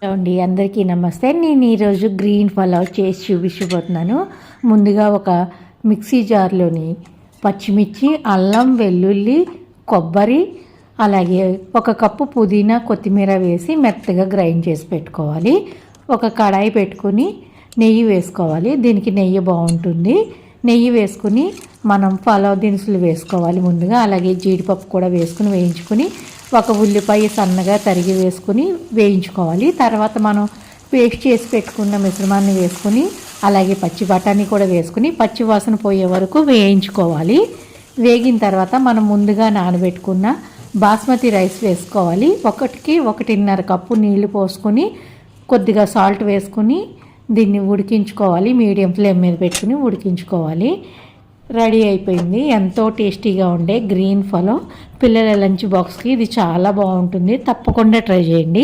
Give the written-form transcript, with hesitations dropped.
అండి అందరికీ నమస్తే. నేను ఈరోజు గ్రీన్ పలావ్ చేసి చూపించబోతున్నాను. ముందుగా ఒక మిక్సీ జార్లోని పచ్చిమిర్చి, అల్లం, వెల్లుల్లి, కొబ్బరి, అలాగే ఒక కప్పు పుదీనా, కొత్తిమీర వేసి మెత్తగా గ్రైండ్ చేసి పెట్టుకోవాలి. ఒక కడాయి పెట్టుకుని నెయ్యి వేసుకోవాలి. దీనికి నెయ్యి బాగుంటుంది. నెయ్యి వేసుకుని మనం పలావ్ దినుసులు వేసుకోవాలి ముందుగా. అలాగే జీడిపప్పు కూడా వేసుకుని వేయించుకుని ఒక ఉల్లిపాయ సన్నగా తరిగి వేసుకుని వేయించుకోవాలి. తర్వాత మనం పేస్ట్ చేసి పెట్టుకున్న మిశ్రమాన్ని వేసుకుని అలాగే పచ్చి బఠానీ కూడా వేసుకుని పచ్చి వాసన పోయే వరకు వేయించుకోవాలి. వేగిన తర్వాత మనం ముందుగా నానబెట్టుకున్న బాస్మతి రైస్ వేసుకోవాలి. 1.5 కప్పు నీళ్లు పోసుకొని కొద్దిగా సాల్ట్ వేసుకుని దీన్ని ఉడికించుకోవాలి. మీడియం ఫ్లేమ్ మీద పెట్టుకుని ఉడికించుకోవాలి. రెడీ అయిపోయింది. ఎంతో టేస్టీగా ఉండే గ్రీన్ పలావ్. పిల్లల లంచ్ బాక్స్కి ఇది చాలా బాగుంటుంది. తప్పకుండా ట్రై చేయండి.